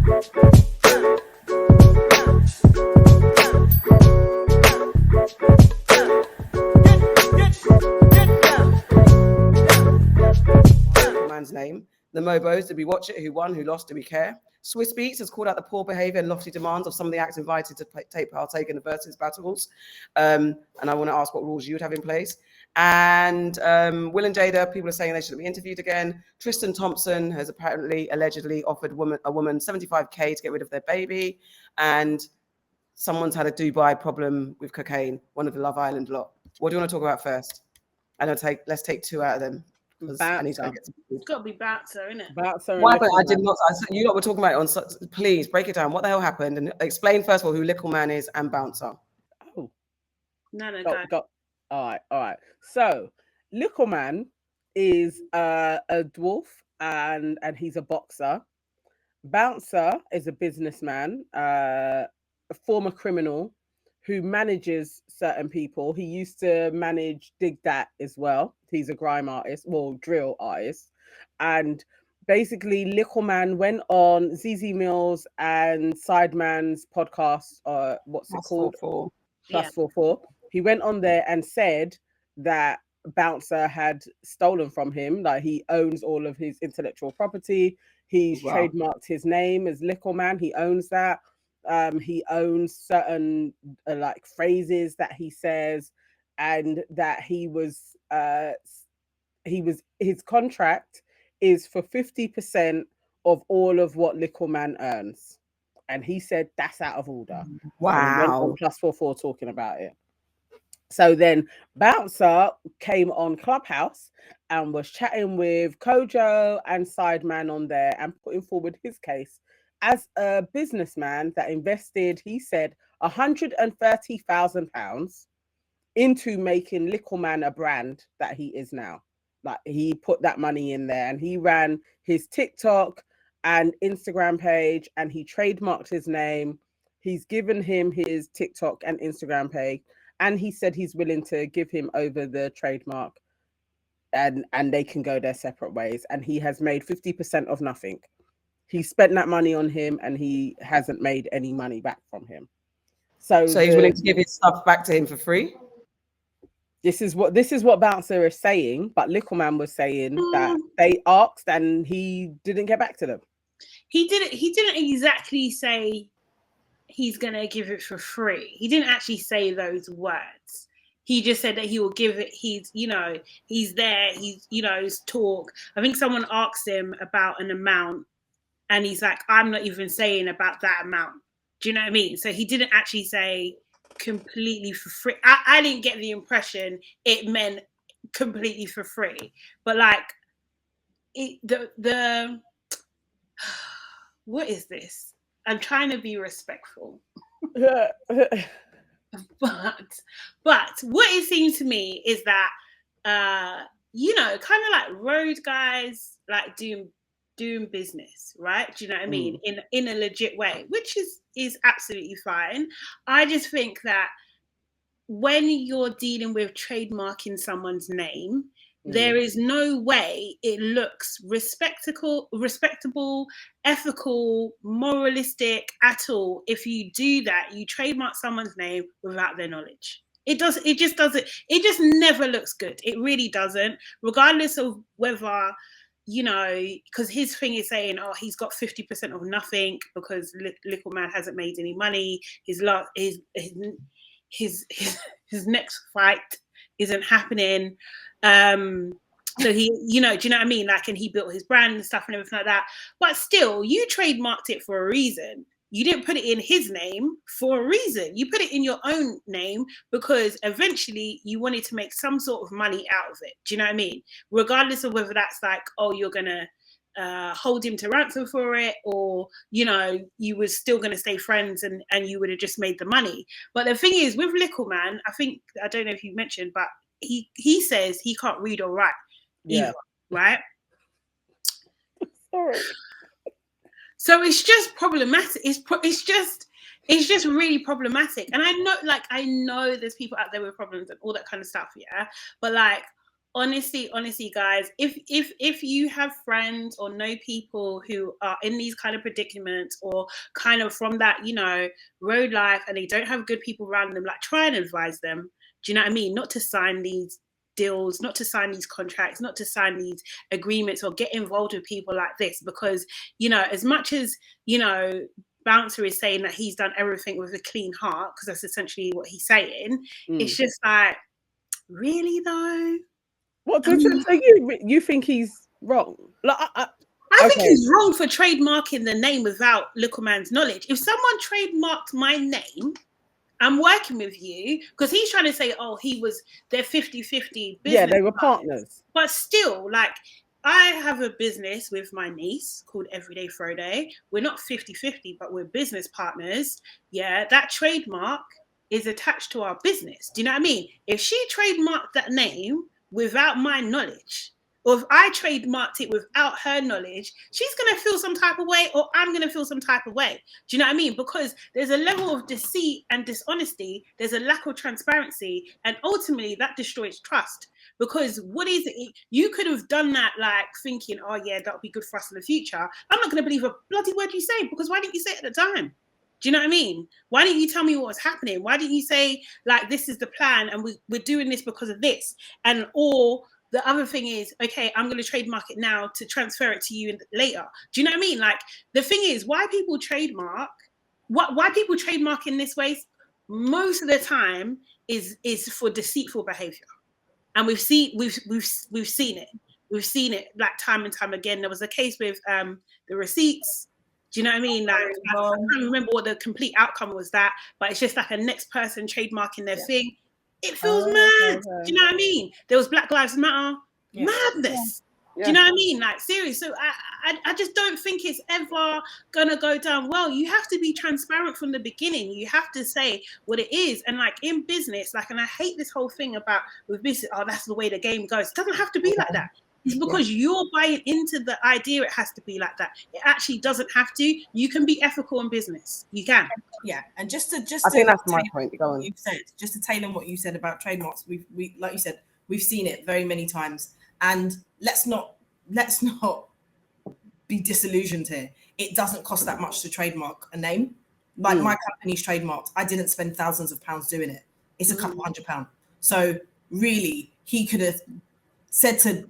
Man's name. The Mobos, did we watch it? Who won? Who lost? Do we care? Swiss Beats has called out the poor behaviour and lofty demands of some of the acts invited to partake in the Verzuz battles. And I want to ask what rules you would have in place. And Will and Jada, people are saying they shouldn't be interviewed again. Tristan Thompson has allegedly offered a woman 75k to get rid of their baby. And someone's had a Dubai problem with cocaine, one of the Love Island lot. What do you want to talk about first? Let's take two out of them. I need to get it's got to be Bouncer, isn't it? Bouncer. Why? But I did not. You lot were talking about it on. Please break it down. What the hell happened? And explain first of all who Likkleman is and Bouncer. Oh, no. Got. All right. So Likkleman is a dwarf and he's a boxer. Bouncer is a businessman, a former criminal who manages certain people. He used to manage Dig That as well. He's a grime artist, well, drill artist. And basically, Likkleman went on ZZ Mills and Sideman's podcast, what's it called? 444. He went on there and said that Bouncer had stolen from him. Like, he owns all of his intellectual property. He's trademarked his name as Likkleman. He owns that. He owns certain like phrases that he says, and that his contract is for 50% of all of what Likkleman earns, and he said that's out of order. Wow. So +44 talking about it. So then Bouncer came on Clubhouse and was chatting with Kojo and Sideman on there and putting forward his case. As a businessman that invested, he said, £130,000 into making Likkleman a brand that he is now. Like, he put that money in there and he ran his TikTok and Instagram page and he trademarked his name. He's given him his TikTok and Instagram page, and he said he's willing to give him over the trademark and they can go their separate ways. And he has made 50% of nothing. He spent that money on him and he hasn't made any money back from him. So he's willing to give his stuff back to him for free? This is what Bouncer is saying, but Likkleman was saying that they asked and he didn't get back to them. He didn't exactly say he's gonna give it for free. He didn't actually say those words. He just said that he will give it. He's there. He's talk. I think someone asked him about an amount, and he's like, I'm not even saying about that amount. Do you know what I mean? So he didn't actually say completely for free. I didn't get the impression it meant completely for free. But like, the what is this? I'm trying to be respectful. But what it seems to me is that kind of like road guys like doing business, right? Do you know what I mean? In a legit way, which is absolutely fine. I just think that when you're dealing with trademarking someone's name, there is no way it looks respectable, ethical, moralistic at all if you do that. You trademark someone's name without their knowledge. It just never looks good. It really doesn't, regardless of whether, because his thing is saying, oh, he's got 50% of nothing because Likkleman hasn't made any money. His next fight isn't happening. So he, do you know what I mean? Like, and he built his brand and stuff and everything like that. But still, you trademarked it for a reason. You didn't put it in his name for a reason. You put it in your own name because eventually you wanted to make some sort of money out of it. Do you know what I mean? Regardless of whether that's like, oh, you're going to hold him to ransom for it, or, you were still going to stay friends and you would have just made the money. But the thing is, with Likkleman, I don't know if you mentioned, but he says he can't read or write either, right? Sorry. So it's just problematic. It's just really problematic. And I know there's people out there with problems and all that kind of stuff, yeah. But like, honestly, guys, if you have friends or know people who are in these kind of predicaments or kind of from that, you know, road life, and they don't have good people around them, like, try and advise them. Do you know what I mean? Not to sign these deals, not to sign these contracts, not to sign these agreements or get involved with people like this, because, you know, as much as, you know, Bouncer is saying that he's done everything with a clean heart, because that's essentially what he's saying. It's just like, really though? What? So you think he's wrong? Like, I think he's wrong for trademarking the name without Likkleman's knowledge. If someone trademarked my name, I'm working with you, because he's trying to say, oh, they're 50-50 business. Yeah, they were partners. But still, like, I have a business with my niece called Everyday Friday. We're not 50-50, but we're business partners. Yeah, that trademark is attached to our business. Do you know what I mean? If she trademarked that name without my knowledge, or if I trademarked it without her knowledge, she's going to feel some type of way, or I'm going to feel some type of way. Do you know what I mean? Because there's a level of deceit and dishonesty. There's a lack of transparency. And ultimately, that destroys trust. Because what is it? You could have done that, like, thinking, oh, yeah, that'll be good for us in the future. I'm not going to believe a bloody word you say, because why didn't you say it at the time? Do you know what I mean? Why didn't you tell me what was happening? Why didn't you say, like, this is the plan and we're doing this because of this? And or the other thing is, okay, I'm going to trademark it now to transfer it to you later. Do you know what I mean? Like, the thing is, why people trademark in this way, most of the time is for deceitful behavior. And we've seen it. We've seen it, like, time and time again. There was a case with the receipts. Do you know what I mean? Like, I can't remember what the complete outcome was that, but it's just like a next person trademarking their thing. It feels mad. Do you know what I mean? There was Black Lives Matter. Madness. Do you know what I mean? Like, seriously. So I just don't think it's ever gonna go down well. You have to be transparent from the beginning. You have to say what it is. And, like, in business, like, and I hate this whole thing about with business, oh, that's the way the game goes. It doesn't have to be like that. It's because you're buying into the idea it has to be like that. It actually doesn't have to. You can be ethical in business. You can. Yeah, and just to I think that's my point. Go on. You said, just to tailor what you said about trademarks, we like you said, we've seen it very many times, and let's not be disillusioned here. It doesn't cost that much to trademark a name. Like, my company's trademarked. I didn't spend thousands of pounds doing it. It's a couple £100. So really, he could have said to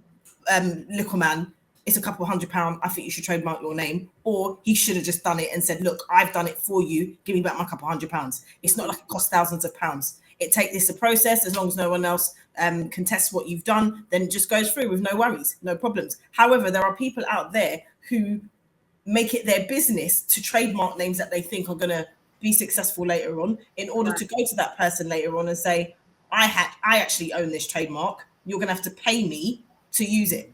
Likkleman, it's a couple £100. I think you should trademark your name. Or he should have just done it and said, look, I've done it for you. Give me back my couple £100. It's not like it costs thousands of pounds. It's a process. As long as no one else contests what you've done, then it just goes through with no worries, no problems. However, there are people out there who make it their business to trademark names that they think are going to be successful later on, in order to go to that person later on and say, I actually own this trademark. You're going to have to pay me to use it.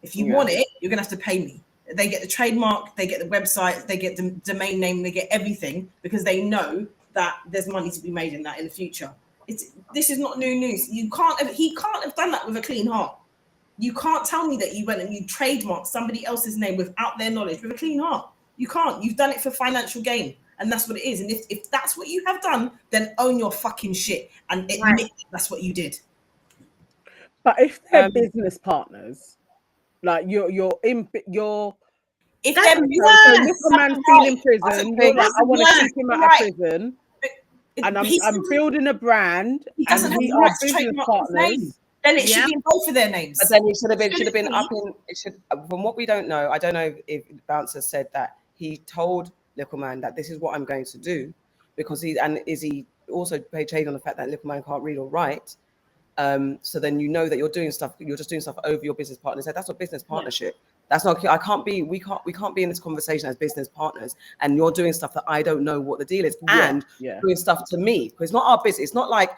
If you want it, you're going to have to pay me. They get the trademark, they get the website, they get the domain name, they get everything, because they know that there's money to be made in that in the future. This is not new news. He can't have done that with a clean heart. You can't tell me that you went and you trademarked somebody else's name without their knowledge with a clean heart. You can't. You've done it for financial gain, and that's what it is. And if that's what you have done, then own your fucking shit and admit that's what you did. But if they're business partners, like if they're Likkleman's still in prison, you're like, I want to keep him out of prison, and I'm building a brand, and we are business partners. Then it should be in both of their names. But then it should have been up in. It should. From what we don't know, I don't know if Bouncer said that he told Likkleman that this is what I'm going to do, because he also paid shade on the fact that Likkleman can't read or write. So then you know that you're just doing stuff over your business partner. So that's not business partnership. That's not. We can't be in this conversation as business partners, and you're doing stuff that I don't know what the deal is, and doing stuff to me, because it's not our business. It's not like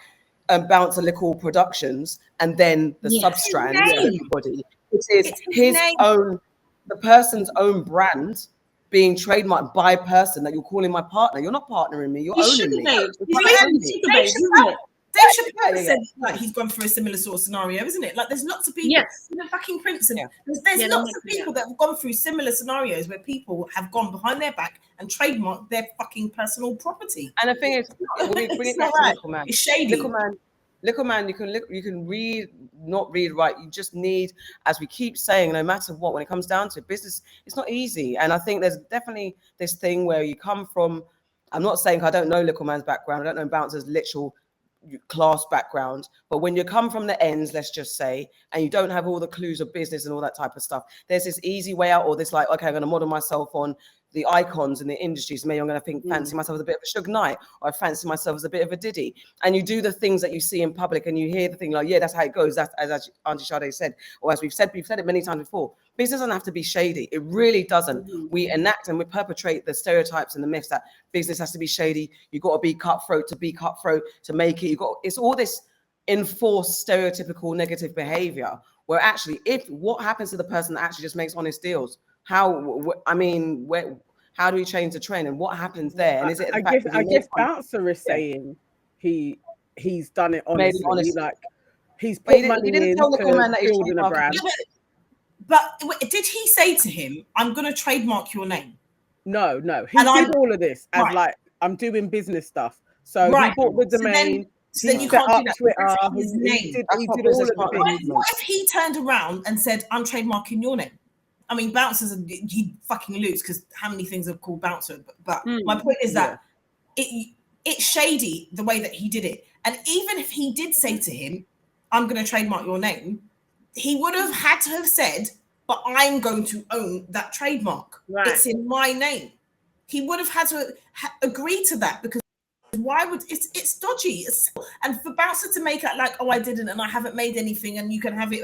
Bouncer Lickle Productions and then the substrand everybody. It is his own, the person's own brand being trademarked by a person that you're calling my partner. You're not partnering me. You're owning me. Dave Chappelle said like he's gone through a similar sort of scenario, isn't it? Like there's lots of people, fucking Prince, and there's lots of people that have gone through similar scenarios where people have gone behind their back and trademarked their fucking personal property. And the thing is, we bring it back to Likkleman. It's shady. Likkleman, you can read, not read, right. You just need, as we keep saying, no matter what, when it comes down to business, it's not easy. And I think there's definitely this thing where you come from, I'm not saying I don't know Likkleman's background, I don't know Bouncer's literal class background, but when you come from the ends, let's just say, and you don't have all the clues of business and all that type of stuff, there's this easy way out, or this like, okay, I'm going to model myself on the icons in the industry, so maybe I'm going to fancy myself as a bit of a Suge Knight, or I fancy myself as a bit of a Diddy, and you do the things that you see in public, and you hear the thing like, yeah, that's how it goes. That's as Auntie Sade said, or as we've said it many times before. Business doesn't have to be shady. It really doesn't. We enact and we perpetrate the stereotypes and the myths that business has to be shady. You got to be cutthroat to make it. It's all this enforced stereotypical negative behavior. Where actually, what happens to the person that actually just makes honest deals? How do we change the trend, and what happens there? And is it? I guess Bouncer is saying he's done it honestly. Like he's put money in to building a brand. But did he say to him, "I'm going to trademark your name"? No. He did all of this as like, I'm doing business stuff. So he bought the domain. So then you can't do that. Twitter. He did all of the things. What if he turned around and said, "I'm trademarking your name"? I mean, Bouncer's he'd fucking lose, because how many things are called Bouncer? But my point is that it's shady the way that he did it. And even if he did say to him, "I'm going to trademark your name," he would have had to have said, "But I'm going to own that trademark. Right. It's in my name." He would have had to agree to that, because why would it's dodgy. And for Bouncer to make it like, "Oh, I didn't, and I haven't made anything, and you can have it."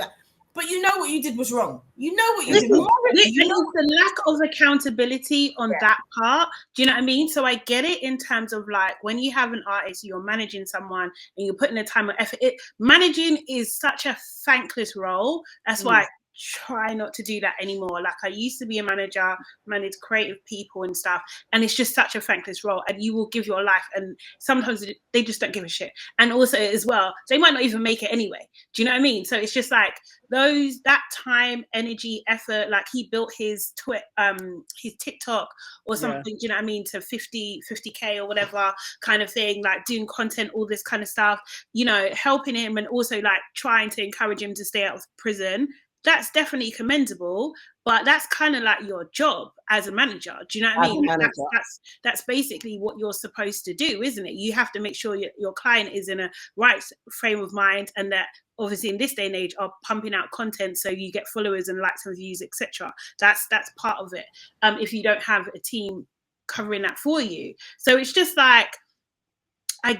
But you know what you did was wrong. You know what you did. The lack of accountability on that part. Do you know what I mean? So I get it in terms of like, when you have an artist, you're managing someone and you're putting the time and effort. Managing is such a thankless role. That's why I try not to do that anymore. Like, I used to be a manager, manage creative people and stuff, and it's just such a thankless role, and you will give your life, and sometimes they just don't give a shit. And also as well, they might not even make it anyway. Do you know what I mean? So it's just like that time, energy, effort. Like, he built his TikTok or something, do you know what I mean, to 50k or whatever kind of thing, like doing content, all this kind of stuff, you know, helping him, and also like trying to encourage him to stay out of prison. That's definitely commendable, but that's kind of like your job as a manager. Do you know what I mean? That's basically what you're supposed to do, isn't it? You have to make sure your client is in a right frame of mind, and that obviously in this day and age are pumping out content so you get followers and likes and views, etc. That's part of it. If you don't have a team covering that for you, so it's just like, I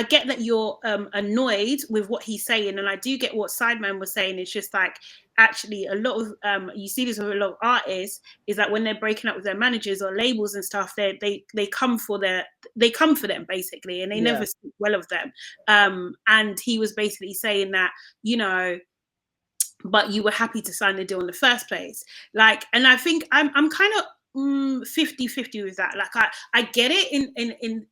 get that you're annoyed with what he's saying, and I do get what Sideman was saying. It's just like, actually, a lot of you see this with a lot of artists, is that when they're breaking up with their managers or labels and stuff, they come for them basically, and they never speak well of them. And he was basically saying that, you know, but you were happy to sign the deal in the first place. Like, and I think I'm kind of 50-50 with that. Like, I get it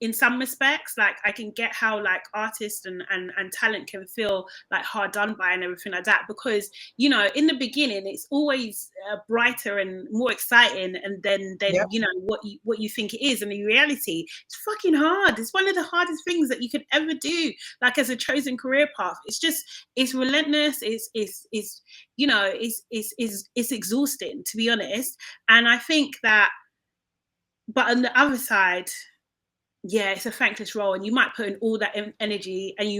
in some respects. Like, I can get how like artists and talent can feel like hard done by and everything like that, because, you know, in the beginning it's always brighter and more exciting, and then you know what you think it is, and in reality it's fucking hard. It's one of the hardest things that you could ever do, like, as a chosen career path. It's relentless. It's you know, it's exhausting, to be honest. And I think that, but on the other side, it's a thankless role, and you might put in all that energy, and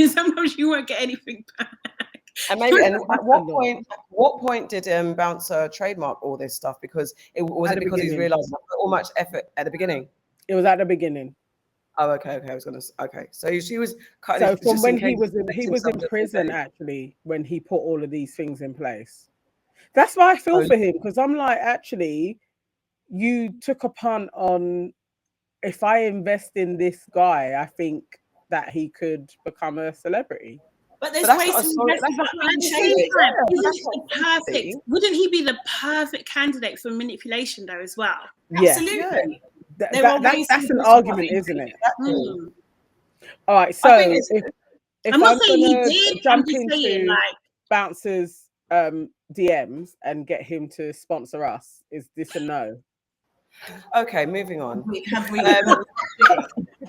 sometimes you won't get anything back. And maybe, and at what point did Bouncer trademark all this stuff? Because because he's realized all much effort at the beginning. It was at the beginning. Oh, okay. I was gonna. Okay, so she was. So from when he was in prison, actually, when he put all of these things in place. That's why I feel for him, because I'm like, actually, you took a punt on, if I invest in this guy, I think that he could become a celebrity. But there's ways to invest. Perfect. Wouldn't he be the perfect candidate for manipulation, though, as well? Yeah. Absolutely. That's an argument, isn't it? All right. So if I'm not saying he did, I'm just saying, like, Bouncer's DMs and get him to sponsor us, is this a no? Okay, moving on.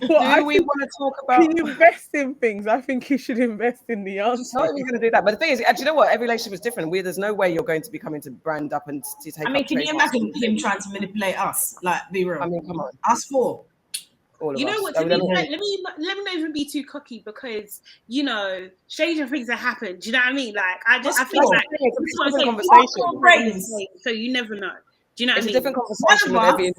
Do we want to talk about? He invests in things. I think he should invest in the answer. Not even going to do that. But the thing is, do you know what? Every relationship is different. There's no way you're going to be coming to brand up and to take. I mean, up can you trademarks. imagine him trying to manipulate us? Like, be real. I mean, come on, Us four. all of You us. know what? I To be mean, fair, let me not even be too cocky because stranger things have happened. Do you know what I mean? Like I feel like it's a this is different what I'm saying. conversation. Brains. So you never know. Do you know what It's I a mean? different conversation with One of every. us,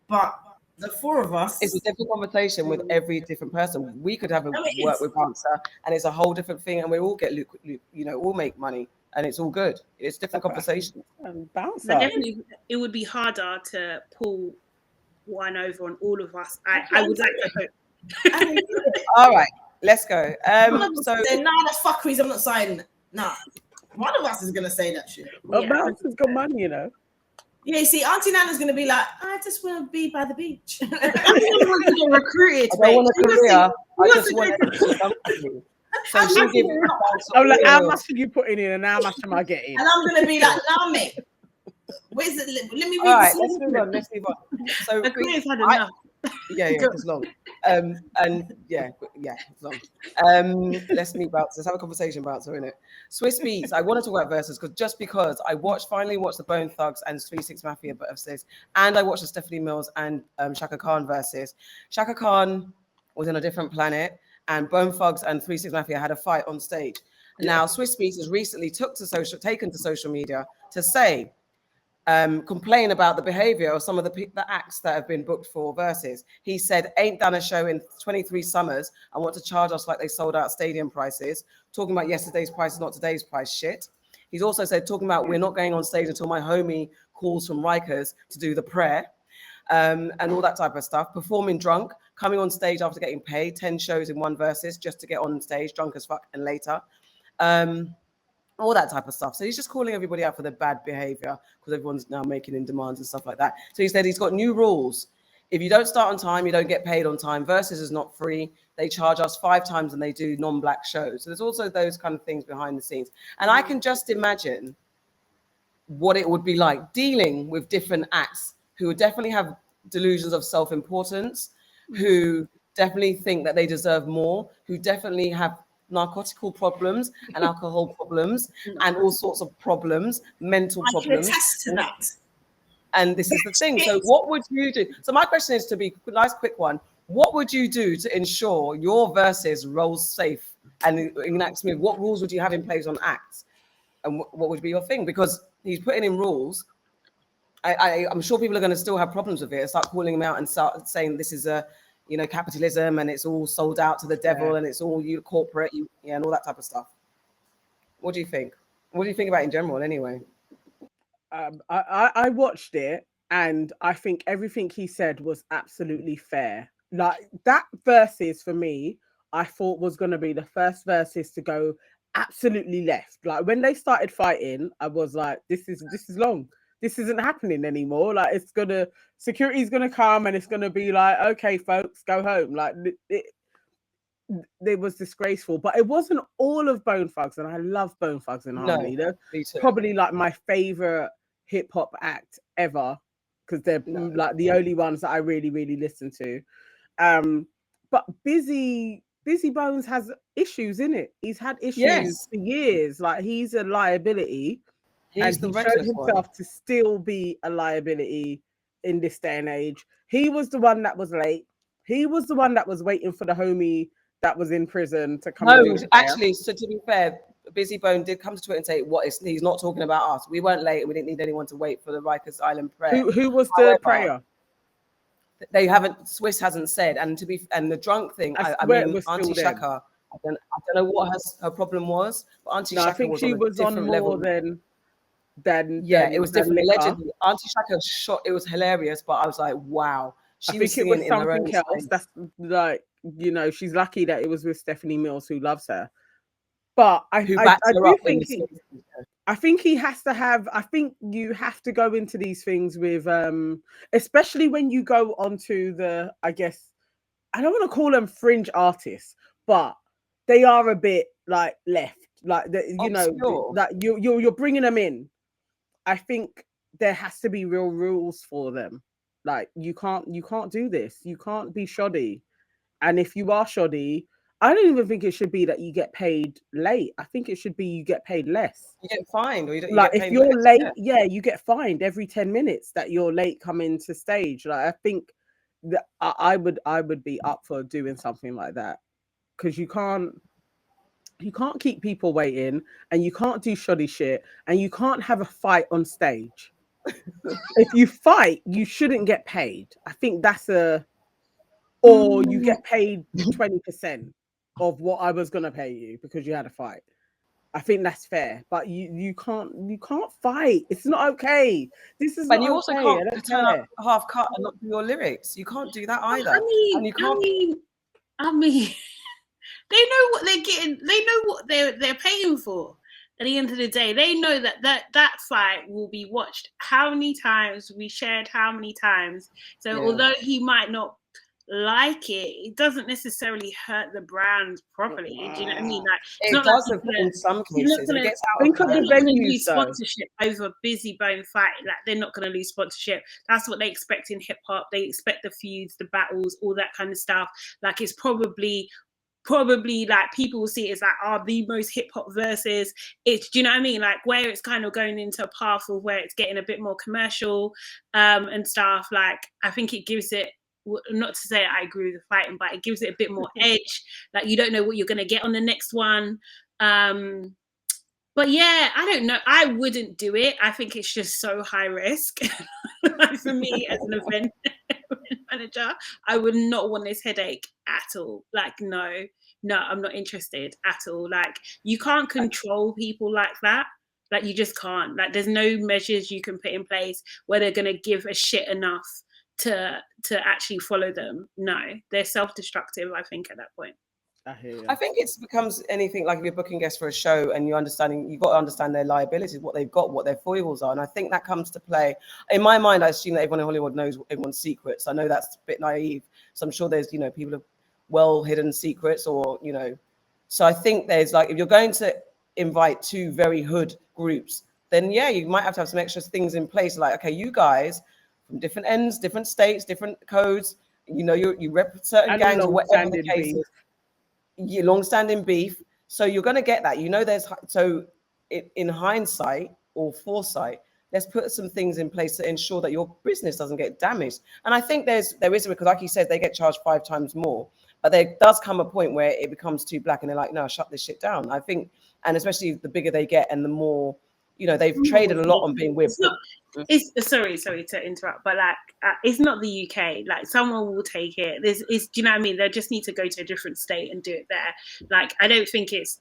but the four of us. It's a different conversation with every different person. We could have a work with Bouncer, and it's a whole different thing, and we all get all make money, and it's all good. It's different conversation. Bouncer. But definitely, it would be harder to pull one over on all of us. I would like to hope. All right, let's go. So they're that's fuckeries. I'm not signing. Nah, one of us is gonna say that shit. Yeah. Bouncer's got money, you know. Yeah, you see, Auntie Nana's gonna be like, I just want to be by the beach. I don't want to get recruited. I don't want a career. I just to want go to do something. So she'll give me I'm like, how much are you putting in and how much am I getting? And I'm gonna be like, nah, mate. Where's it? Let me read all right, this. let's move on. So The career's had enough. yeah, it's long. And yeah, it's long. Let's meet Bouncer. Let's have a conversation about it, innit? Swiss Beats. I want to talk about Verzuz because I finally watched the Bone Thugs and 3-6 Mafia versus, and I watched the Stephanie Mills and Shaka Khan versus. Shaka Khan was in a different planet, and Bone Thugs and 3-6 Mafia had a fight on stage. Yeah. Now, Swiss Beats has recently taken to social media to say, complain about the behavior of some of the acts that have been booked for Verzuz. He said, ain't done a show in 23 summers and want to charge us like they sold out stadium prices. Talking about yesterday's price, not today's price shit. He's also said, talking about we're not going on stage until my homie calls from Rikers to do the prayer, and all that type of stuff. Performing drunk, coming on stage after getting paid, 10 shows in one Verzuz just to get on stage, drunk as fuck and later. All that type of stuff. So he's just calling everybody out for their bad behavior because everyone's now making in demands and stuff like that. So he said he's got new rules. If you don't start on time, you don't get paid on time. Verzuz is not free. They charge us 5 times than they do non-black shows. So there's also those kind of things behind the scenes. And I can just imagine what it would be like dealing with different acts who would definitely have delusions of self-importance, who definitely think that they deserve more, who definitely have narcotical problems and alcohol problems and all sorts of problems, mental problems. I can attest to that. And this is the thing. So what would you do? So my question is, to be a nice quick one, what would you do to ensure your Verzuz rolls safe and enact smooth? What rules would you have in place on acts? And what would be your thing? Because he's putting in rules. I'm sure people are going to still have problems with it. Start calling him out and start saying this is capitalism and it's all sold out to the devil and it's all corporate, and all that type of stuff. What do you think? What do you think about it in general anyway? I watched it and I think everything he said was absolutely fair. Like that Verzuz for me, I thought was going to be the first Verzuz to go absolutely left. Like when they started fighting, I was like, this is long. This isn't happening anymore. Like security's gonna come and it's gonna be like, okay, folks, go home. Like it was disgraceful, but it wasn't all of Bone Thugs, and I love Bone Thugs in Harmony. They're probably like my favorite hip hop act ever because they're like the only ones that I really, really listen to. But Busy Bones has issues in it. He's had issues for years. Like he's a liability. And he showed himself to still be a liability in this day and age. He was the one that was late. He was the one that was waiting for the homie that was in prison to come. No, actually, so to be fair, Busy Bone did come to Twitter and say, he's not talking about us. We weren't late and we didn't need anyone to wait for the Rikers Island prayer. Who was the prayer? They haven't, Swiss hasn't said. And the drunk thing, I mean, Auntie Shaka, I don't know what her problem was, but Auntie Shaka, I think she was on more level. Than it was different. Allegedly, Auntie Shaka shot. It was hilarious, but I was like, wow. I think it was something else. That's like, she's lucky that it was with Stephanie Mills, who loves her. But I think he has to have. I think you have to go into these things with, especially when you go onto the. I guess I don't want to call them fringe artists, but they are a bit like left. Like that you're bringing them in. I think there has to be real rules for them. Like you can't do this. You can't be shoddy. And if you are shoddy, I don't even think it should be that you get paid late. I think it should be you get paid less. You get fined, or you Like get if paid you're less, late, yeah. you get fined every 10 minutes that you're late coming to stage. Like I think that I would be up for doing something like that, because you can't keep people waiting, and you can't do shoddy shit, and you can't have a fight on stage. If you fight, you shouldn't get paid. I think that's or you get paid 20% of what I was gonna pay you because you had a fight. I think that's fair, but you can't fight. It's not okay. This is And not you also okay. can't I don't turn up care. half cut and not do your lyrics. You can't do that either. And you I can't. mean, they know what they're getting. They know what they're paying for. At the end of the day, they know that fight will be watched how many times, we shared how many times. So Yeah. although he might not like it doesn't necessarily hurt the brand properly. Do you know what I mean? Like it's It not does like in some you're not cases. gonna, It gets out Think of of the hand. they're not gonna venues, lose though. sponsorship over Busy Bone fight. Like they're not gonna lose sponsorship. That's what they expect in hip hop. They expect the feuds, the battles, all that kind of stuff. Like it's probably like people will see it as like the most hip hop verses. It's, do you know what I mean? Like where it's kind of going into a path of where it's getting a bit more commercial and stuff. Like I think it gives it, not to say I agree with the fighting, but it gives it a bit more edge. Like you don't know what you're gonna get on the next one. But yeah, I don't know. I wouldn't do it. I think it's just so high risk. Like for me as an event manager, I would not want this headache at all. Like, no, I'm not interested at all. Like, you can't control people like that. Like, you just can't. Like, there's no measures you can put in place where they're gonna give a shit enough to actually follow them. No, they're self-destructive, I think, at that point. I think it becomes anything like if you're booking guests for a show and you've got to understand their liabilities, what they've got, what their foibles are. And I think that comes to play. In my mind, I assume that everyone in Hollywood knows everyone's secrets. I know that's a bit naive. So I'm sure there's, people have well hidden secrets or, So I think there's like, if you're going to invite two very hood groups, then yeah, you might have to have some extra things in place. Like, okay, you guys from different ends, different states, different codes, you rep certain gangs or whatever the case is. Your long-standing beef, so you're going to get that. In hindsight or foresight, let's put some things in place to ensure that your business doesn't get damaged. And I think there is, because like you said, they get charged 5 times more, but there does come a point where it becomes too black and they're like, no, shut this shit down. I think, and especially the bigger they get and the more, they've traded a lot on being with. Sorry to interrupt, but like it's not the UK. Like someone will take it. Do you know what I mean? They just need to go to a different state and do it there. Like I don't think it's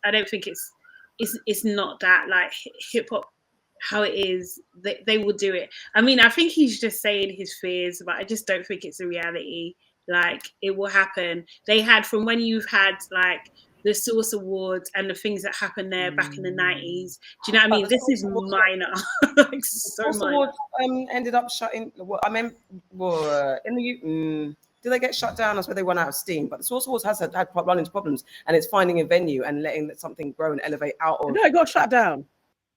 not that like hip hop how it is. They will do it. I mean, I think he's just saying his fears, but I just don't think it's a reality. Like it will happen. They had, from when you've had like the Source Awards and the things that happened there back in the 90s. Do you know what I mean? This is minor. Like so Source minor. Awards ended up shutting. I mean, in the did they get shut down? That's where they run out of steam. But the Source Awards has had run into problems, and it's finding a venue and letting something grow and elevate out of. No, it got shut down.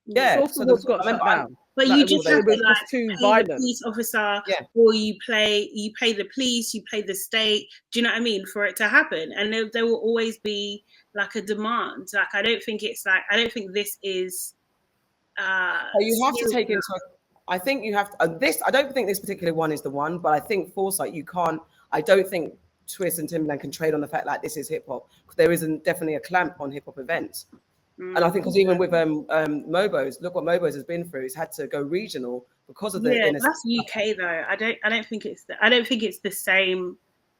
Yeah, Source Awards got shut down. But you just have to like too pay violent. the police officer, or you pay the police, you pay the state. Do you know what I mean? For it to happen, and there will always be like a demand. Like I don't think this is. You have to take into. I think you have to, this. I don't think this particular one is the one, but I think foresight. You can't. I don't think Twist and Timbaland can trade on the fact that this is hip hop. There isn't definitely a clamp on hip hop events. And I think because even with Mobos, look what Mobos has been through. He's had to go regional because of the. Yeah, that's UK though. I don't think it's the same.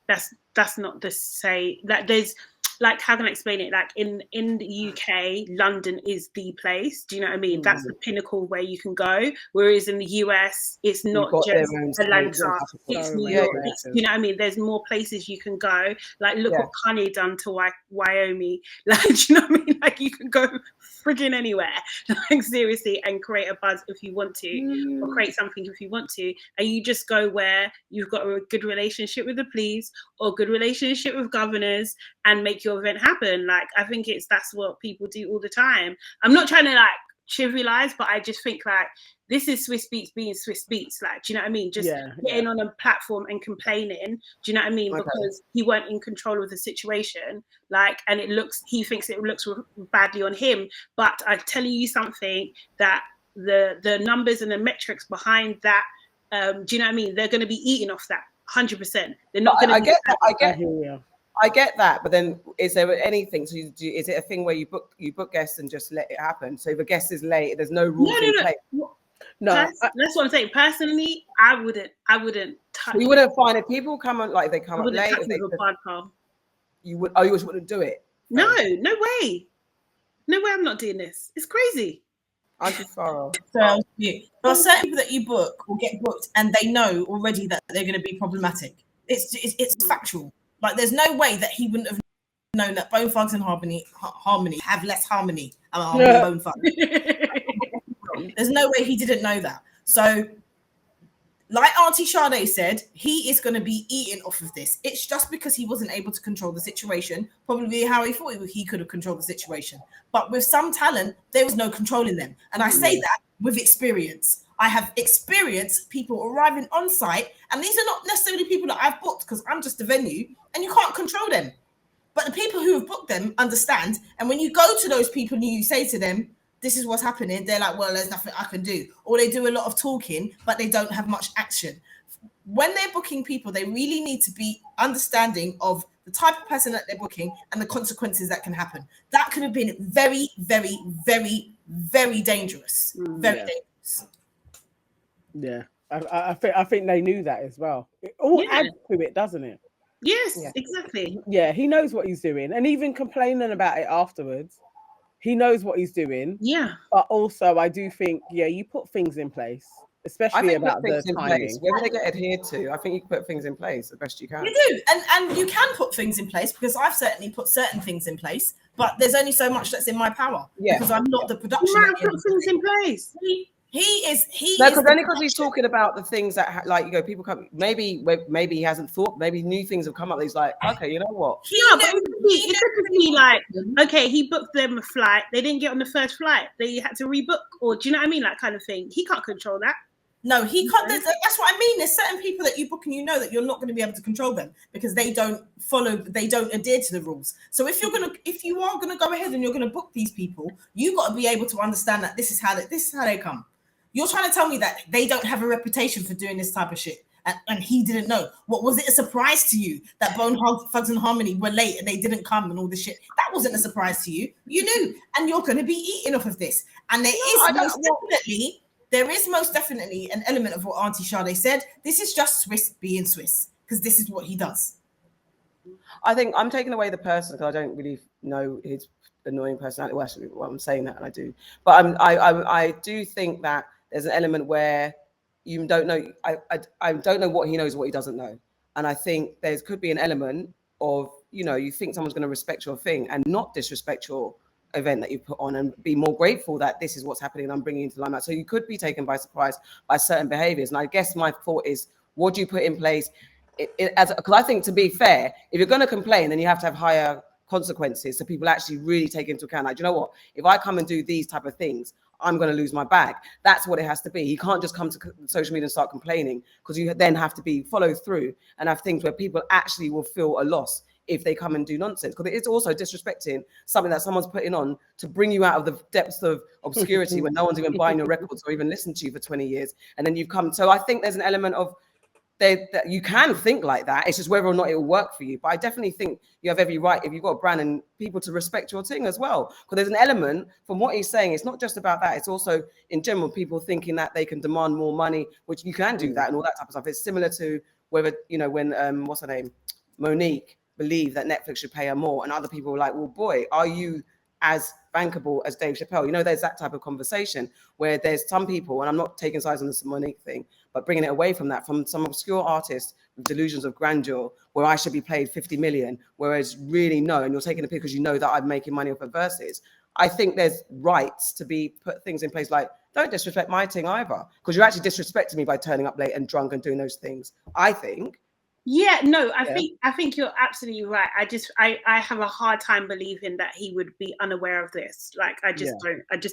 That's not the same. That there's like, how can I explain it? Like in the UK, London is the place. Do you know what I mean? That's the pinnacle where you can go. Whereas in the US, it's not just Atlanta. It's New York. You know what I mean? There's more places you can go. Like look what Kanye done to Wyoming. Like, do you know what I mean? Like you can go frigging anywhere. Like seriously, and create a buzz if you want to, or create something if you want to. And you just go where you've got a good relationship with the police or good relationship with governors and make your event happen. Like I think that's what people do all the time. I'm not trying to like trivialize, but I just think like this is Swiss Beats being Swiss Beats. Like, do you know what I mean? Just Yeah, getting on a platform and complaining. Do you know what I mean? Okay. Because he weren't in control of the situation. Like, and he thinks it looks badly on him. But I'm telling you something, that the numbers and the metrics behind that, do you know what I mean? They're going to be eating off that 100%. They're not going to. I get that, but then is there anything? So is it a thing where you book guests and just let it happen? So if a guest is late, there's no rules in place. No, that's what I'm saying. Personally, I wouldn't touch. You wouldn't find if people come on, like, they come I up wouldn't late. touch with a podcast. You would. Oh, you just wouldn't do it. No way. No way. I'm not doing this. It's crazy. Auntie Farrell. So there are certain people that you book will get booked, and they know already that they're going to be problematic. It's factual. Like, there's no way that he wouldn't have known that Bone Thugs and Harmony have less harmony than Bone Thugs. There's no way he didn't know that. So, like Auntie Sade said, he is going to be eating off of this. It's just because he wasn't able to control the situation, probably how he thought he could have controlled the situation. But with some talent, there was no controlling them. And I say that with experience. I have experienced people arriving on site, and these are not necessarily people that I've booked because I'm just a venue, and you can't control them. But the people who have booked them understand. And when you go to those people and you say to them, this is what's happening, they're like, well, there's nothing I can do. Or they do a lot of talking, but they don't have much action. When they're booking people, they really need to be understanding of the type of person that they're booking and the consequences that can happen. That could have been very, very, very, very dangerous. Very dangerous. Yeah, I think they knew that as well. It all adds to it, doesn't it? Yes, exactly. Yeah, he knows what he's doing, and even complaining about it afterwards, he knows what he's doing. Yeah, but also I do think, you put things in place, especially about the timing. Whether they get adhered to, I think you can put things in place the best you can. You do, and you can put things in place, because I've certainly put certain things in place, but there's only so much that's in my power because I'm not the production. You might put things in place. Because he's talking about the things that, people come. Maybe he hasn't thought. Maybe new things have come up. He's like, okay, you know what? But it could be like, okay, he booked them a flight. They didn't get on the first flight. They had to rebook, or do you know what I mean? That kind of thing. He can't control that. No, he can't. That's what I mean. There's certain people that you book and you know that you're not going to be able to control them because they don't adhere to the rules. So if you are gonna go ahead and you're gonna book these people, you got to be able to understand that this is how they come. You're trying to tell me that they don't have a reputation for doing this type of shit, and he didn't know. What was it a surprise to you that Bone Thugs and Harmony were late and they didn't come and all this shit? That wasn't a surprise to you. You knew, and you're going to be eating off of this. And there is most definitely an element of what Auntie Sade said. This is just Swiss being Swiss, because this is what he does. I think I'm taking away the person because I don't really know his annoying personality. Well, actually, I'm saying that, and I do. But I do think that there's an element where you don't know. I don't know what he knows, what he doesn't know. And I think there could be an element of, you think someone's going to respect your thing and not disrespect your event that you put on, and be more grateful that this is what's happening and I'm bringing into limelight. So you could be taken by surprise by certain behaviors. And I guess my thought is, what do you put in place? Because I think, to be fair, if you're going to complain, then you have to have higher consequences so people actually really take into account, like, you know what, if I come and do these type of things, I'm going to lose my bag. That's what it has to be. You can't just come to social media and start complaining, because you then have to follow through and have things where people actually will feel a loss if they come and do nonsense, because it's also disrespecting something that someone's putting on to bring you out of the depths of obscurity when no one's even buying your records or even listened to you for 20 years, and then you've come. So I think there's an element of that you can think like that. It's just whether or not it will work for you. But I definitely think you have every right, if you've got a brand and people, to respect your thing as well. Because there's an element from what he's saying. It's not just about that. It's also in general people thinking that they can demand more money, which you can do that and all that type of stuff. It's similar to whether, when what's her name, Monique, believed that Netflix should pay her more, and other people were like, well, boy, are you as bankable as Dave Chappelle? There's that type of conversation where there's some people, and I'm not taking sides on this Monique thing, but bringing it away from that, from some obscure artist with delusions of grandeur, where I should be paid 50 million, whereas really no, and you're taking a pick because you know that I'm making money off of Verzuz. I think there's rights to be put things in place, like, don't disrespect my thing either, because you're actually disrespecting me by turning up late and drunk and doing those things, I think. Yeah, no, I Yeah. think you're absolutely right. I have a hard time believing that he would be unaware of this. Like I just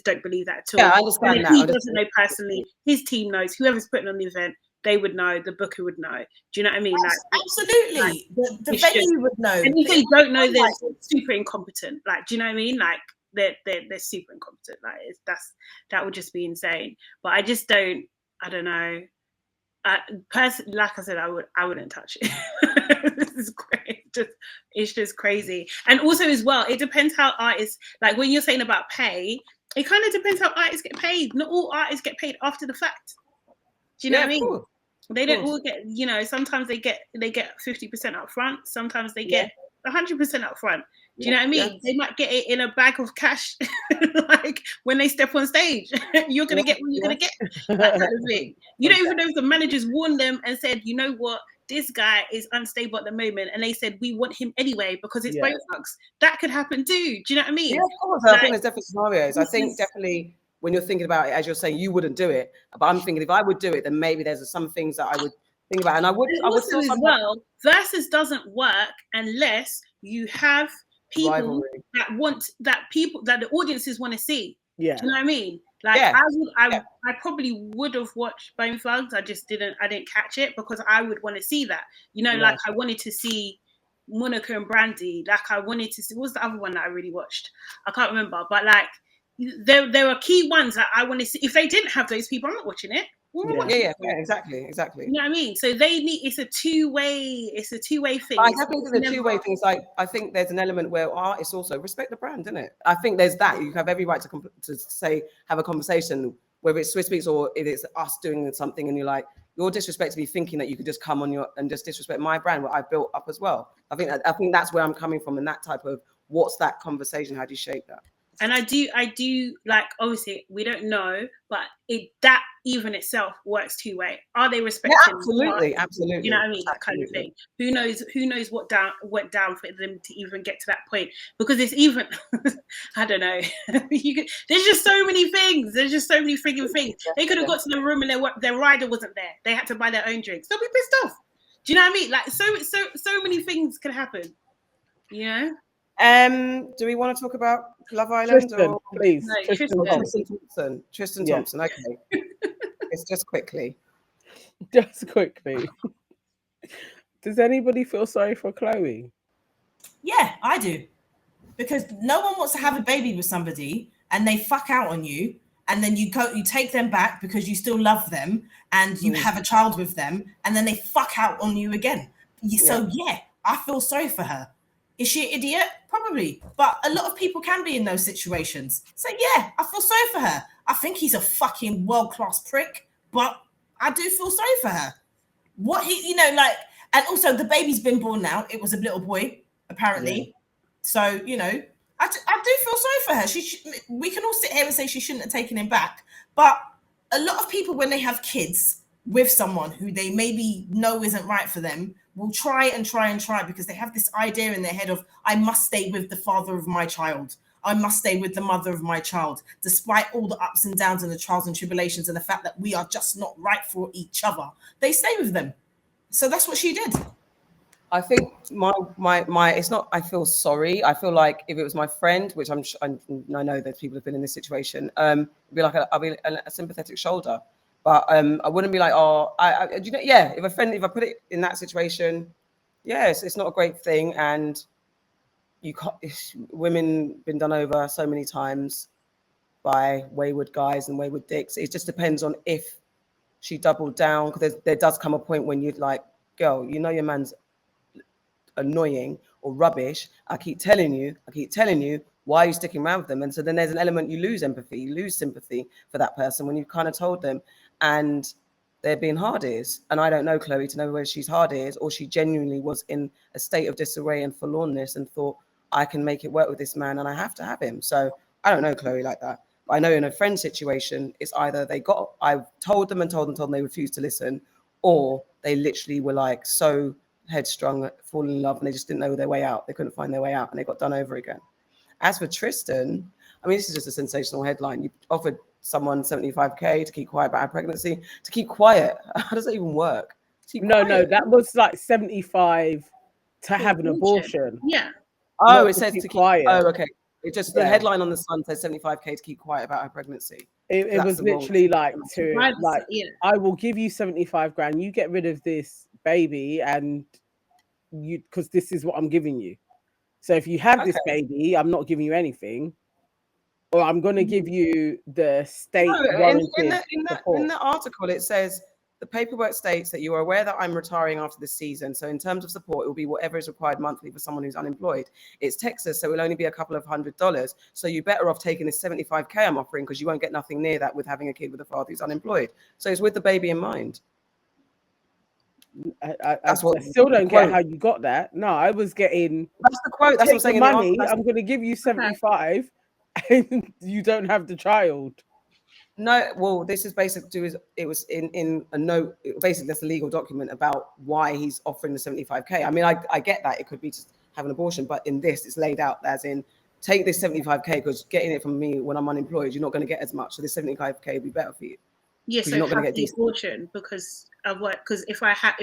don't believe that at all. Yeah, I And understand if that. he I just- doesn't know personally, his team knows, whoever's putting on the event, they would know, the booker would know. Do you know what I mean? Like Absolutely. The it's venue just- would know. and if they don't know, they're Like, super incompetent. Like, do you know what I mean? Like they're super incompetent. Like that would just be insane. But I just don't. I don't know. Personally, like I said, I wouldn't touch it. This is great. It's just crazy. And also as well, it depends how artists, like when you're saying about pay, it kind of depends how artists get paid. Not all artists get paid after the fact. Do you know what I mean? Cool. They don't all get, you know, sometimes they get 50% up front, sometimes they get 100% up front. Do you know what I mean? Yeah. They might get it in a bag of cash, like when they step on stage. You're gonna get what you're gonna get. That kind of thing. You don't even know if the managers warned them and said, you know what, this guy is unstable at the moment, and they said we want him anyway because it's Botox. That could happen too. Do you know what I mean? Yeah, of course. Like, I think there's definitely scenarios. I think definitely when you're thinking about it, as you're saying, you wouldn't do it. But I'm thinking if I would do it, then maybe there's some things that I would think about. And I would also as well, Verzuz doesn't work unless you have people rivalry. that the audiences want to see. Yeah. Do you know what I mean? Like I probably would have watched Bone Thugs. I didn't catch it because I would want to see that. You know, like I wanted to see Monica and Brandy. Like I wanted to see, what was the other one that I really watched? I can't remember. But like there are key ones that I want to see. If they didn't have those people, I'm not watching it. Yeah, exactly. You know what I mean? So they need, it's a two-way thing. I definitely think the two-way things. Like I think there's an element where artists also respect the brand, isn't it? I think there's that. You have every right to say, have a conversation, whether it's Swiss Beats or if it's us doing something, and you're like, you're disrespecting me, thinking that you could just come on and just disrespect my brand, what I've built up as well. I think that's where I'm coming from, and that type of what's that conversation? How do you shape that? And I do like, obviously we don't know, but that even itself works two-way. Are they respecting? Yeah, absolutely. You know what I mean? That kind of thing. Who knows what went down for them to even get to that point? Because it's even, I don't know. There's just so many things. There's just so many freaking things. They could have got to the room and their rider wasn't there. They had to buy their own drinks. They'll be pissed off. Do you know what I mean? Like so many things could happen. You know? Do we want to talk about Love Island? Tristan, please. No, Tristan Thompson. Okay. It's just quickly. Just quickly. Does anybody feel sorry for Khloe? Yeah, I do. Because no one wants to have a baby with somebody and they fuck out on you, and then you take them back because you still love them and you have a child with them, and then they fuck out on you again. So yeah, I feel sorry for her. Is she an idiot? Probably. But a lot of people can be in those situations. So yeah, I feel sorry for her. I think he's a fucking world-class prick, but I do feel sorry for her. And also the baby's been born now. It was a little boy, apparently. Yeah. So, I do feel sorry for her. We can all sit here and say she shouldn't have taken him back. But a lot of people, when they have kids with someone who they maybe know isn't right for them, will try because they have this idea in their head of, I must stay with the father of my child. I must stay with the mother of my child, despite all the ups and downs and the trials and tribulations and the fact that we are just not right for each other. They stay with them. So that's what she did. I think my it's not, I feel sorry. I feel like if it was my friend, which I know that people have been in this situation, it'd be like I'll be a sympathetic shoulder. But I wouldn't be like, if I put it in that situation, yes, it's not a great thing. And women been done over so many times by wayward guys and wayward dicks. It just depends on if she doubled down, because there does come a point when you're like, girl, your man's annoying or rubbish. I keep telling you, why are you sticking around with them? And so then there's an element, you lose empathy, you lose sympathy for that person when you kind of told them, and they're being hard ears. And I don't know Khloe to know whether she's hard ears or she genuinely was in a state of disarray and forlornness and thought, I can make it work with this man and I have to have him. So I don't know Khloe like that. But I know in a friend situation, it's either I told them, they refused to listen, or they literally were like so headstrong, falling in love, and they just didn't know their way out. They couldn't find their way out and they got done over again. As for Tristan, I mean, this is just a sensational headline. You offered someone 75K to keep quiet about a pregnancy. To keep quiet, how does that even work? No, that was like 75 to have an abortion. Yeah. Oh, Not it to says keep to keep quiet. Oh, okay. It just the Yeah. headline on the Sun says 75k to keep quiet about her pregnancy. It That's was the wrong- literally like Yeah. I will give you 75 grand. You get rid of this baby, and you, because this is what I'm giving you. So if you have this baby, I'm not giving you anything, or I'm going to give you the state No, warranted in support. the article, it says the paperwork states that you are aware that I'm retiring after this season. So in terms of support, it will be whatever is required monthly for someone who's unemployed. It's Texas, so it will only be a couple of $100. So you're better off taking this 75k I'm offering, because you won't get nothing near that with having a kid with a father who's unemployed. So it's with the baby in mind. I still don't get how you got that. No, I was getting. That's the quote. That's what I'm saying. Money. I'm going to give you 75, and you don't have the child. No, well, this is basically it was in a note. Basically, that's a legal document about why he's offering the 75k. I mean, I get that it could be just have an abortion, but in this, it's laid out as in take this 75k, because getting it from me when I'm unemployed, you're not going to get as much. So this 75k would be better for you. Yes, so you're not going to get the abortion because of what? Because if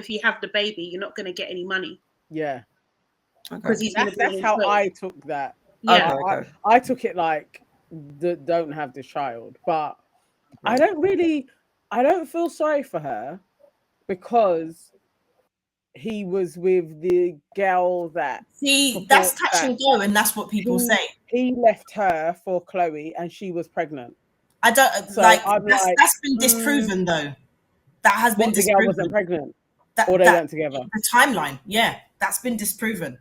you have the baby, you're not going to get any money. Yeah, because that's how I took that. Yeah, okay. I took it like don't have the child, but I don't feel sorry for her, because he was with the girl that that's touch and go, and that's what people say. He left her for Khloe, and she was pregnant. I don't that's been disproven though. That has been disproven. The girl wasn't pregnant, or they went together. The timeline, yeah, that's been disproven.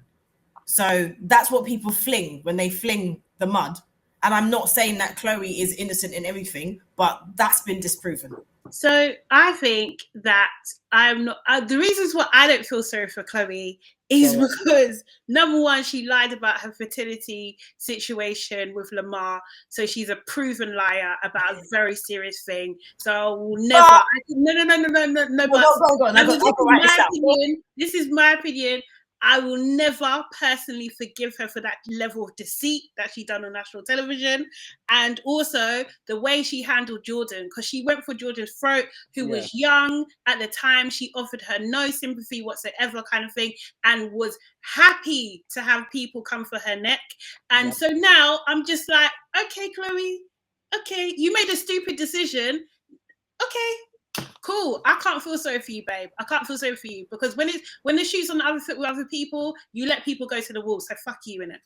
So that's what people fling when they fling the mud. And I'm not saying that Khloe is innocent in everything, but that's been disproven. So I think that I'm not. The reasons why I don't feel sorry for Khloe is because, number one, she lied about her fertility situation with Lamar, so she's a proven liar about a very serious thing. So I will never. No. This is my opinion. I will never personally forgive her for that level of deceit that she done on national television. And also the way she handled Jordan, because she went for Jordan's throat, who was young at the time. She offered her no sympathy whatsoever, kind of thing, and was happy to have people come for her neck. And so now I'm just like, okay, Khloe, okay, you made a stupid decision. Okay. Cool. I can't feel sorry for you, babe. I can't feel sorry for you, because when the shoe's on the other foot with other people, you let people go to the wall. So fuck you, innit?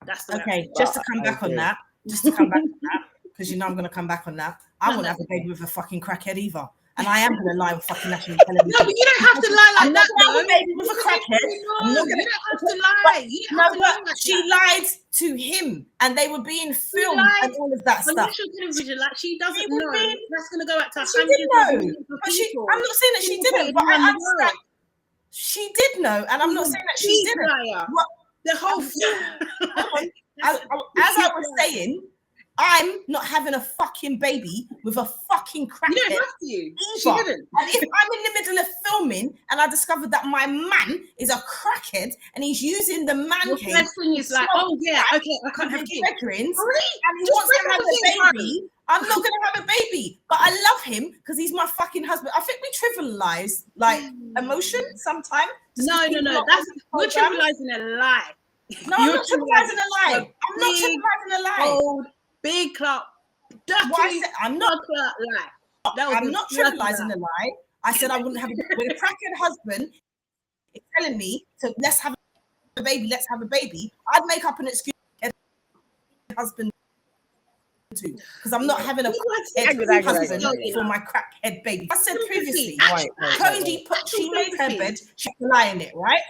That's the okay. Just to come back on that, because you know I'm going to come back on that. I won't have a baby with a fucking crackhead either. And I am going to lie with fucking national television. No, but you don't have to lie like that. I'm not going to have a baby with a crackhead. You don't have to lie. But she lied to him, and they were being filmed and all of that stuff. National television, like, she doesn't know. That's going to go out to hundreds of millions of people. I'm not saying that she didn't, but I understand. She did know, and I'm not saying that she didn't. The whole thing. As I was saying, I'm not having a fucking baby with a fucking crackhead. You don't have to. She didn't. And if I'm in the middle of filming and I discover that my man is a crackhead and he's using the man cave, first thing is like, oh yeah, okay, I can't have kids. And he wants to have a baby. I'm not going to have a baby, but I love him because he's my fucking husband. I think we trivialize like emotion sometimes. No. We're trivializing a lie. No, I'm not trivializing a lie. I'm not trivializing a lie. Old, big clock. I'm not trivializing a lie. I said I wouldn't have a crackhead husband telling me to let's have a baby. I'd make up an excuse husband too, because I'm not having a husband for my crackhead baby. I said previously, Cody she made her bed, she has to lie in it, right?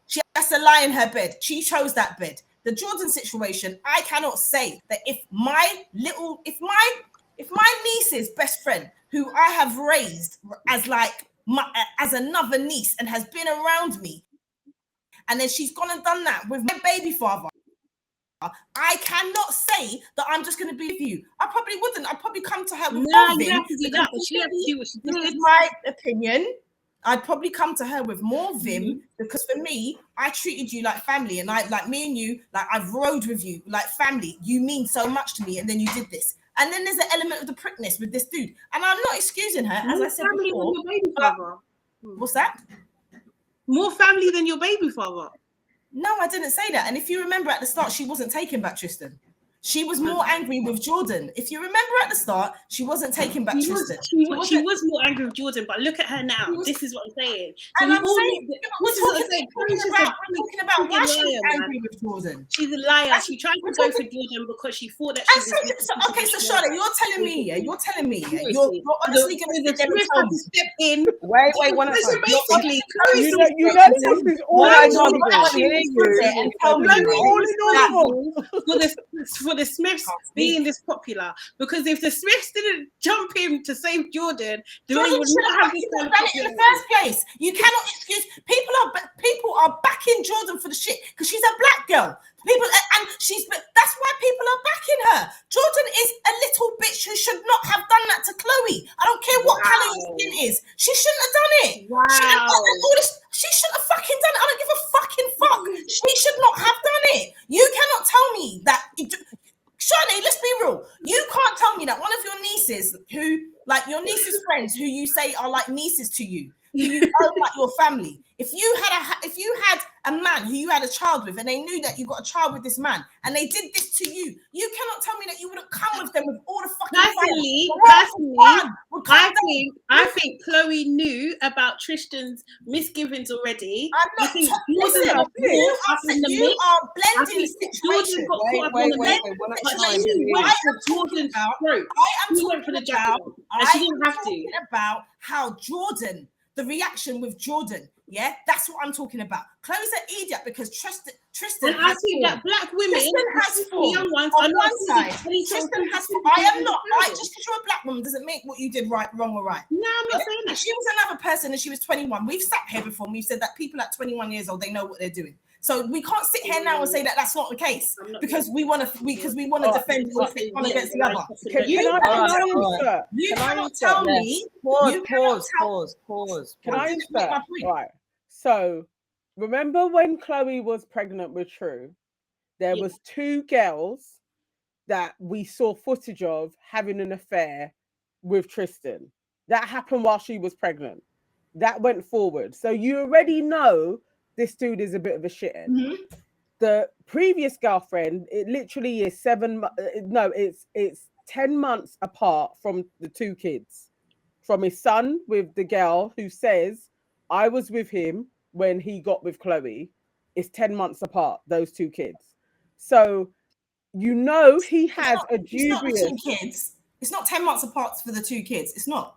She has to lie in her bed. She chose that bed. The Jordan situation, I cannot say that if my niece's best friend, who I have raised as like as another niece and has been around me, and then she's gone and done that with my baby father, I cannot say that I'm just going to be with you. I probably wouldn't. I'd probably come to her with more vim. This is my opinion. I'd probably come to her with more vim because for me, I treated you like family, and I like me and you, like I've rode with you like family. You mean so much to me, and then you did this. And then there's an element of the prickness with this dude, and I'm not excusing her, as I said before. What's that? More family than your baby father. No, I didn't say that. And if you remember at the start, she wasn't taking back Tristan. She was more angry with Jordan. If you remember at the start, she wasn't taking back Tristan. She was more angry with Jordan, but look at her now. This is what I'm saying. So And I'm saying, we're talking about why she's angry with Jordan. She's a liar. She tried to go for Jordan because she thought that she was. Okay, so Charlotte, you're telling me, you're honestly going to step in. Wait, one at a So time. basically, you know this is all Why I don't you know. actually hear you? and tell me for the Smiths being this popular, because if the Smiths didn't jump in to save Jordan, Jordan would should not have have this done it in the first place. You cannot excuse people are backing Jordan for the shit because she's a black girl. That's why people are backing her. Jordan is a little bitch who should not have done that to Khloe. I don't care what color your skin is. She shouldn't have done it. Wow. She shouldn't have fucking done it. I don't give a fucking fuck. She should not have done it. You cannot tell me that. Shani, let's be real. You can't tell me that one of your nieces, like your niece's friends, who you say are like nieces to you, who you know like your family. If you had a man who you had a child with, and they knew that you got a child with this man, and they did this to you, you cannot tell me that you wouldn't come with them with all the fucking I think Khloe knew about Tristan's misgivings already. I'm not. Listen, you are blending the situation. Wait, one at a time. She didn't have to. About how Jordan, the reaction with Jordan, yeah, that's what I'm talking about. Chloe's an idiot because Tristan. And I think that black women, young ones, on one side. Tristan has. I am not. Just because you're a black woman doesn't make what you did wrong or right. No, I'm not saying that. She was another person, and she was 21. We've sat here before, and we've said that people at 21 years old, they know what they're doing. So we can't sit here now and say that that's not the case because we want to defend one against the other. You cannot tell me. Pause. Can I insert? Right. So remember when Khloe was pregnant with True, there was two girls that we saw footage of having an affair with Tristan. That happened while she was pregnant. That went forward. So you already know this dude is a bit of a shithead. Mm-hmm. The previous girlfriend, it literally is it's 10 months apart from the two kids. From his son with the girl who says, I was with him when he got with Khloe. It's 10 months apart, those two kids. So, you know, he has a dubious... It's not 2 kids. It's not 10 months apart for the 2 kids. It's not.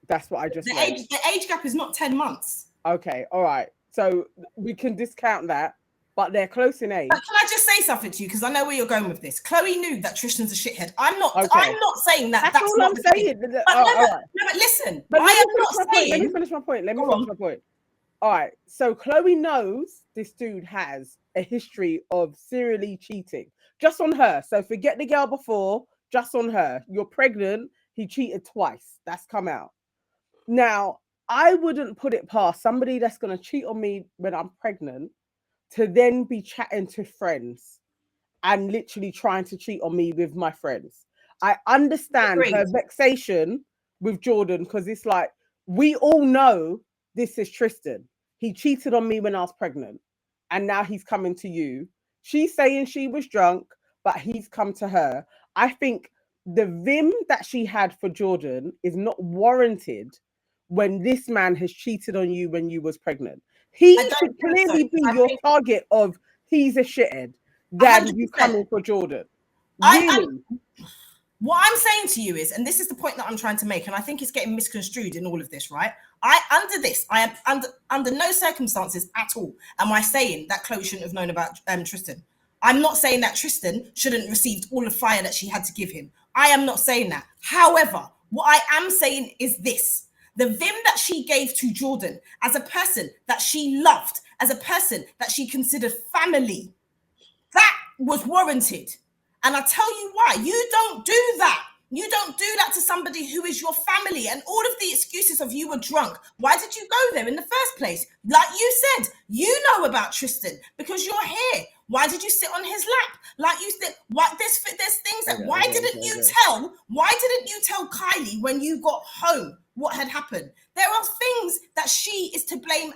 That's what I just said. The age gap is not 10 months. Okay, all right. So we can discount that, but they're close in age. But can I just say something to you? Because I know where you're going with this. Khloe knew that Tristan's a shithead. I'm not saying that. That's all I'm saying. But listen. Let me finish my point. All right. So Khloe knows this dude has a history of serially cheating. Just on her. So forget the girl before, just on her. You're pregnant. He cheated twice. That's come out. Now, I wouldn't put it past somebody that's going to cheat on me when I'm pregnant to then be chatting to friends and literally trying to cheat on me with my friends. I understand her vexation with Jordan because it's like, we all know this is Tristan. He cheated on me when I was pregnant and now he's coming to you. She's saying she was drunk, but he's come to her. I think the vim that she had for Jordan is not warranted when this man has cheated on you when you was pregnant. He should clearly be your target of he's a shithead than you coming for Jordan. Really? What I'm saying to you is, and this is the point that I'm trying to make, and I think it's getting misconstrued in all of this, right? I am under no circumstances at all am I saying that Khloe shouldn't have known about Tristan. I'm not saying that Tristan shouldn't have received all the fire that she had to give him. I am not saying that. However, what I am saying is this. The vim that she gave to Jordan as a person that she loved, as a person that she considered family, that was warranted. And I tell you why. You don't do that. You don't do that to somebody who is your family. And all of the excuses of you were drunk. Why did you go there in the first place? Like you said, you know about Tristan because you're here. Why did you sit on his lap? Like you said, there's things that, why didn't you tell Kylie when you got home what had happened? There are things that she is to blame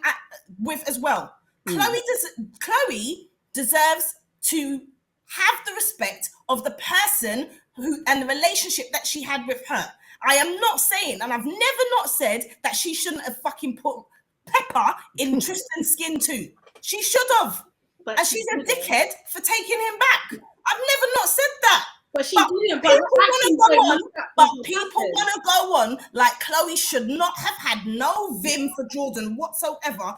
with as well. Khloe deserves to have the respect of the person who and the relationship that she had with her. I am not saying, and I've never not said that she shouldn't have fucking put pepper in Tristan's skin too. She should have. But And she's a dickhead for taking him back. I've never not said that. But she But didn't. people But want to go on like Khloe should not have had no vim for Jordan whatsoever.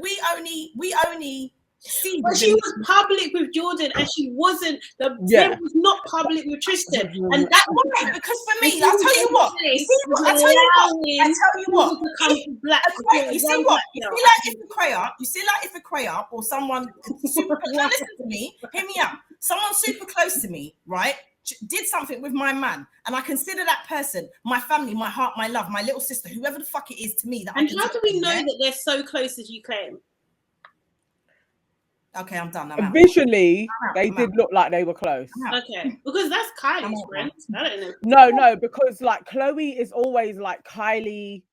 We only see. But she was public with Jordan, and she wasn't. The vim was not public with Tristan, and that was Right, because for me, I'll tell you what. You see like if a Craya or someone super now listen to me, hear me out. Someone super close to me, right, did something with my man, and I consider that person my family, my heart, my love, my little sister, whoever the fuck it is to me. That and how do we know that they're so close as you claim? Okay, I'm done. I'm out. Visually, they did look like they were close. Okay, because that's Kylie's friend. I don't know. No, because like Khloe is always like Kylie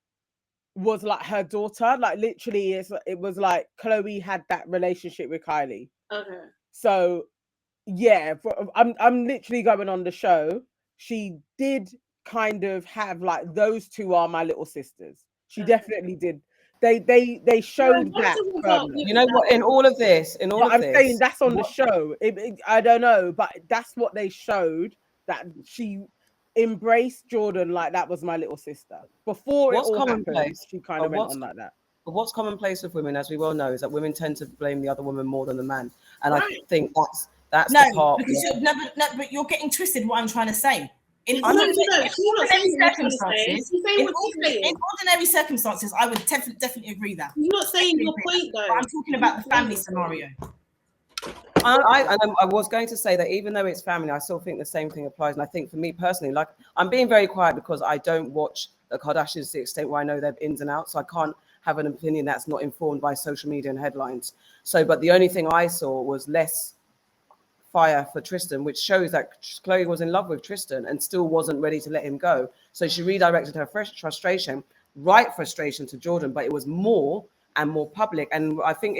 was like her daughter. Like literally, it was like Khloe had that relationship with Kylie. Okay. So yeah, I'm literally going on the show. She did kind of have like those two are my little sisters. She definitely did. They showed that. You know what? In all of this, I'm saying that's on the show. I don't know, but that's what they showed, that she embraced Jordan like that was my little sister. Before what's it all commonplace? happened, she kind of went on like that. But what's commonplace with women, as we well know, is that women tend to blame the other woman more than the man, and I think that's the part. Because but you're getting twisted. What I'm trying to say. In ordinary circumstances, I would definitely agree that. You're not saying your point though. But I'm talking about the family scenario. I was going to say that even though it's family, I still think the same thing applies. And I think for me personally, like I'm being very quiet because I don't watch the Kardashians to the extent where I know their ins and outs. So I can't have an opinion that's not informed by social media and headlines. So, but the only thing I saw was less fire for Tristan, which shows that Khloe was in love with Tristan and still wasn't ready to let him go. So she redirected her frustration to Jordan, but it was more and more public. And I think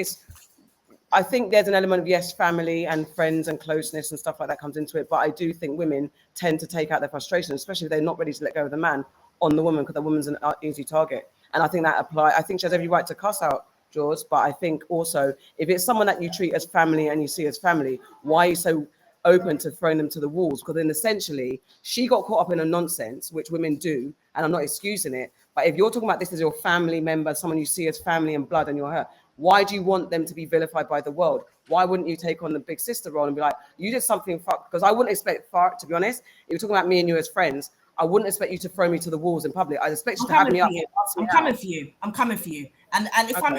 there's an element of, yes, family and friends and closeness and stuff like that comes into it. But I do think women tend to take out their frustration, especially if they're not ready to let go of the man, on the woman, because the woman's an easy target. And I think that applies. I think she has every right to cuss out George, but I think also if it's someone that you treat as family and you see as family, why are you so open to throwing them to the walls? Because then essentially she got caught up in a nonsense, which women do, and I'm not excusing it. But if you're talking about this as your family member, someone you see as family and blood and you're her, why do you want them to be vilified by the world? Why wouldn't you take on the big sister role and be like, you did something fuck? Because I wouldn't expect, to be honest, if you're talking about me and you as friends, I wouldn't expect you to throw me to the walls in public. I'd expect you to have me up. I'm coming for you. I'm coming for you. And if I'm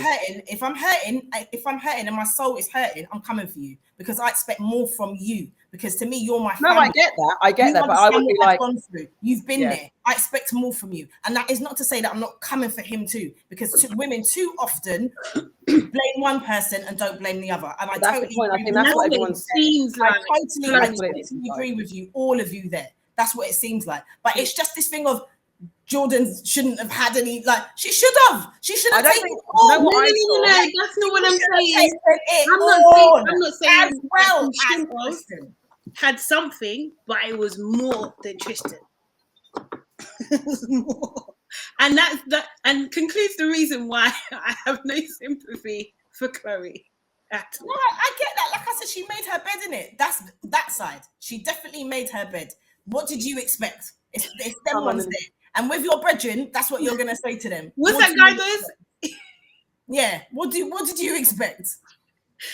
hurting and my soul is hurting, I'm coming for you because I expect more from you. Because to me, you're my family. No, I get that, but I would be like, you've been there. I expect more from you, and that is not to say that I'm not coming for him too. Because women too often blame one person and don't blame the other. And I totally agree with you, all of you there. That's what it seems like. But it's just this thing of Jordan shouldn't have had any, like, she should have taken it all. No, that's not what I'm saying. I'm not saying as well as Tristan had something, but it was more than Tristan. It was more. And that concludes the reason why I have no sympathy for Khloe at all. No, I get that. Like I said, she made her bed in it. That's that side. She definitely made her bed. What did you expect? It's them ones there. And with your brethren, that's what you're gonna say to them. What's that guy does? Yeah. What did you expect?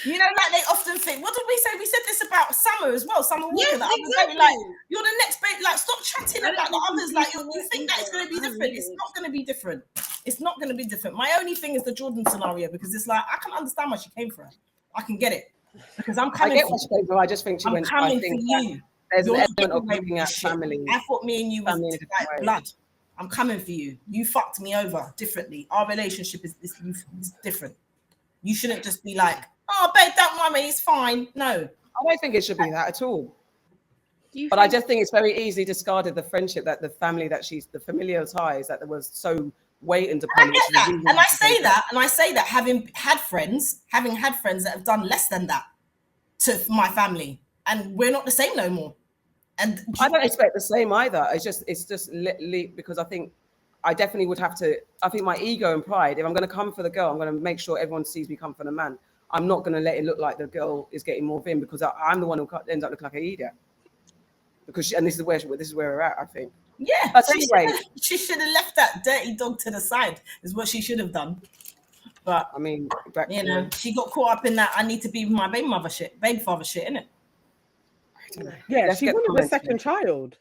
You know, like they often think. What did we say? We said this about Summer as well. Summer Walker. Yes, exactly. Like, you're the next babe. Like, stop chatting about the others. Like, you think that it's gonna be different. It's not gonna be different. It's not gonna be different. My only thing is the Jordan scenario, because it's like I can understand why she came for her. I can get it because I'm coming. I get what she came for. I just think she went. Coming for you. There's an element of looking at family. I thought me and you was like blood. I'm coming for you. You fucked me over differently. Our relationship is different. You shouldn't just be like, oh, babe, don't worry, it's fine. No. I don't think it should be that at all. But I just think it's very easily discarded, the friendship, that the family that the familial ties that there was so weighted upon. I get that, and I say that having had friends that have done less than that to my family, and we're not the same no more. And I don't expect the same either. It's just because I think I definitely would have to. I think my ego and pride. If I'm going to come for the girl, I'm going to make sure everyone sees me come for the man. I'm not going to let it look like the girl is getting more vim, because I'm the one who ends up looking like an idiot. Because this is where we're at, I think. Yeah, but anyway, she should have left that dirty dog to the side. Is what she should have done. But I mean, she got caught up in that. I need to be with my baby father shit, innit? Yeah, she wanted a second child.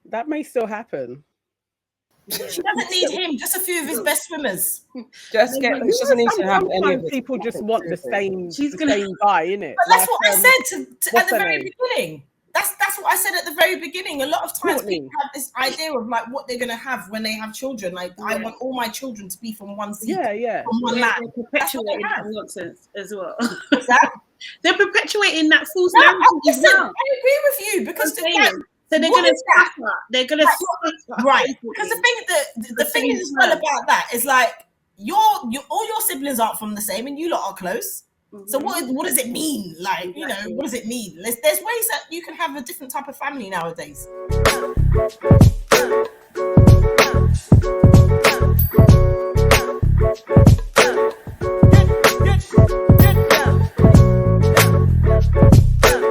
That may still happen. She doesn't need him. Just a few of his best swimmers. She doesn't need to have any of people just want the same guy, innit? But that's what I said at the very beginning. That's what I said at the very beginning. A lot of times people have this idea of like what they're gonna have when they have children. Like I want all my children to be from one seed. From one land. Perpetuating that nonsense as well. What's that? They're perpetuating that false narrative as well. I agree with you, because so they're gonna suffer. They're gonna suffer. Right. Because the thing is as well about that is like all your siblings aren't from the same, and you lot are close. So what does it mean? Like, what does it mean? There's ways that you can have a different type of family nowadays.